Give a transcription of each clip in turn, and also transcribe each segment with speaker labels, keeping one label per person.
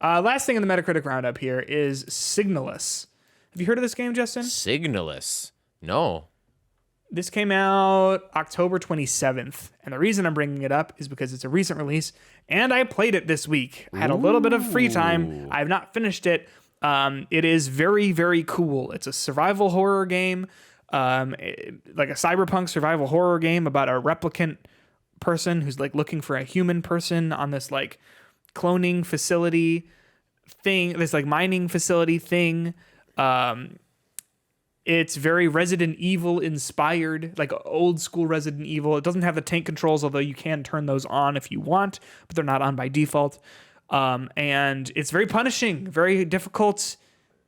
Speaker 1: Last thing in the Metacritic roundup here is Signalis. Have you heard of this game, Justin?
Speaker 2: Signalis? No.
Speaker 1: This came out October 27th, and the reason I'm bringing it up is because it's a recent release, and I played it this week. I had a little bit of free time. I have not finished it. It is very, very cool. It's a survival horror game, like a cyberpunk survival horror game about a replicant person who's like looking for a human person on this like cloning facility thing, this like mining facility thing. It's very Resident Evil inspired, like old school Resident Evil. It doesn't have the tank controls, although you can turn those on if you want, but they're not on by default. And it's very punishing, very difficult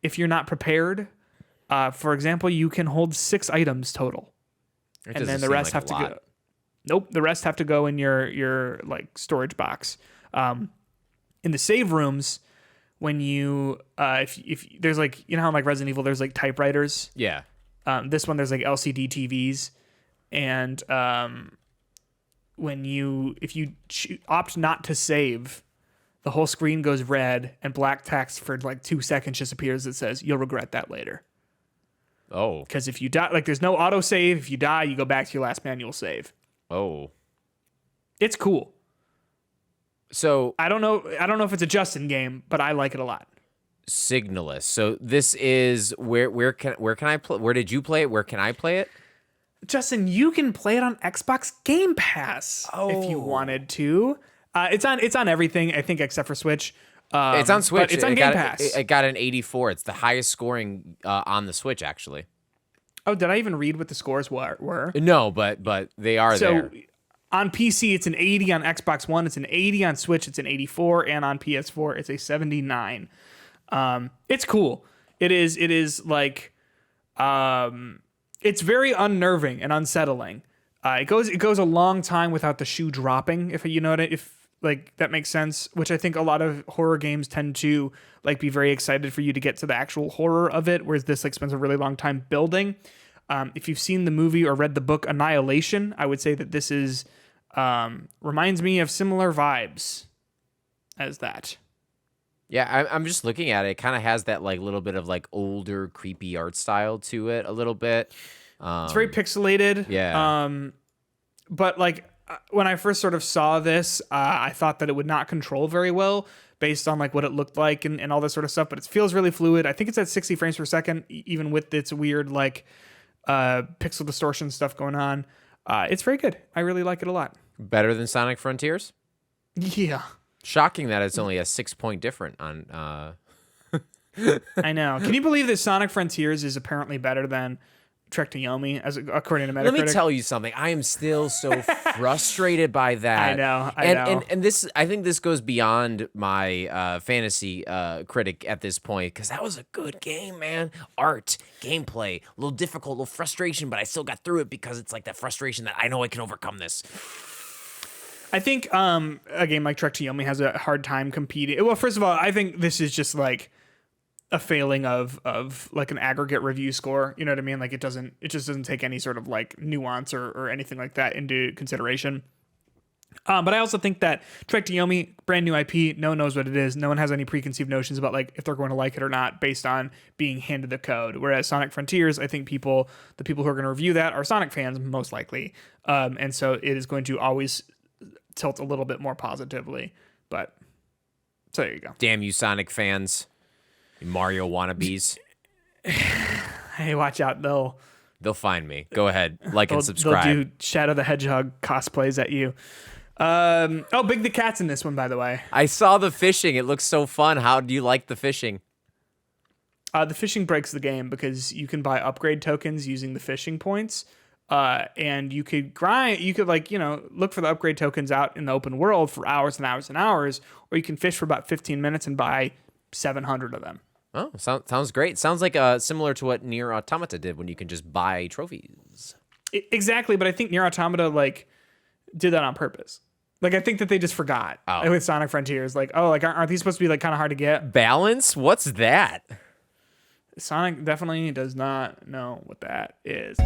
Speaker 1: if you're not prepared. For example, you can hold 6 items total. And then the rest have to go. Nope, the rest have to go in your like storage box. In the save rooms, when you if there's like, you know how in like Resident Evil there's like typewriters?
Speaker 2: Yeah.
Speaker 1: This one there's like LCD TVs, and if you opt not to save, the whole screen goes red and black text for like 2 seconds just appears that says you'll regret that later.
Speaker 2: Oh.
Speaker 1: Because if you die, like there's no auto save. If you die, you go back to your last manual save.
Speaker 2: Oh.
Speaker 1: It's cool.
Speaker 2: So
Speaker 1: I don't know if it's a Justin game, but I like it a lot.
Speaker 2: Signalis. So this is where can I play? Where did you play it? Where can I play it?
Speaker 1: Justin, you can play it on Xbox Game Pass if you wanted to. It's on everything, I think, except for Switch.
Speaker 2: It's on Switch.
Speaker 1: But it's on Game Pass.
Speaker 2: It got an 84. It's the highest scoring on the Switch, actually.
Speaker 1: Oh, did I even read what the scores were?
Speaker 2: No, but they are there.
Speaker 1: So on PC, it's an 80. On Xbox One, it's an 80. On Switch, it's an 84. And on PS4, it's a 79. It's cool. It is like, it's very unnerving and unsettling. It goes a long time without the shoe dropping, if you know if like that makes sense, which I think a lot of horror games tend to like be very excited for you to get to the actual horror of it, whereas this like spends a really long time building. If you've seen the movie or read the book Annihilation, I would say that this is reminds me of similar vibes as that.
Speaker 2: Yeah, I'm just looking at it. It kind of has that like little bit of like older, creepy art style to it a little bit.
Speaker 1: It's very pixelated.
Speaker 2: Yeah.
Speaker 1: But like when I first sort of saw this, I thought that it would not control very well based on like what it looked like and all this sort of stuff. But it feels really fluid. I think it's at 60 frames per second, even with its weird like pixel distortion stuff going on. It's very good. I really like it a lot.
Speaker 2: Better than Sonic Frontiers?
Speaker 1: Yeah.
Speaker 2: Shocking that it's only a 6-point difference on.
Speaker 1: I know. Can you believe that Sonic Frontiers is apparently better than Trek to Yomi, according to Metacritic?
Speaker 2: Let me tell you something. I am still so frustrated by that.
Speaker 1: I know.
Speaker 2: And this, I think this goes beyond my fantasy critic at this point, because that was a good game, man. Art, gameplay, a little difficult, a little frustration, but I still got through it because it's like that frustration that I know I can overcome this.
Speaker 1: I think a game like Trek to Yomi has a hard time competing. Well, first of all, I think this is just like a failing of like an aggregate review score. You know what I mean? Like it just doesn't take any sort of like nuance or anything like that into consideration. But I also think that Trek to Yomi, brand new IP, no one knows what it is. No one has any preconceived notions about like if they're going to like it or not based on being handed the code. Whereas Sonic Frontiers, I think the people who are going to review that are Sonic fans most likely. And so it is going to always tilt a little bit more positively. But so there you go.
Speaker 2: Damn you, Sonic fans. Mario wannabes.
Speaker 1: Hey, watch out. They'll
Speaker 2: find me. Go ahead. Like and subscribe.
Speaker 1: They'll do Shadow the Hedgehog cosplays at you. Big the Cat's in this one, by the way.
Speaker 2: I saw the fishing. It looks so fun. How do you like the fishing?
Speaker 1: The fishing breaks the game because you can buy upgrade tokens using the fishing points. And you could grind, look for the upgrade tokens out in the open world for hours and hours and hours, or you can fish for about 15 minutes and buy 700 of them.
Speaker 2: Oh, sounds great. Sounds like similar to what Nier Automata did when you can just buy trophies.
Speaker 1: Exactly, but I think Nier Automata did that on purpose. Like I think that they just forgot with Sonic Frontiers. Like, oh, like aren't these supposed to be like kind of hard to get?
Speaker 2: Balance? What's that?
Speaker 1: Sonic definitely does not know what that is.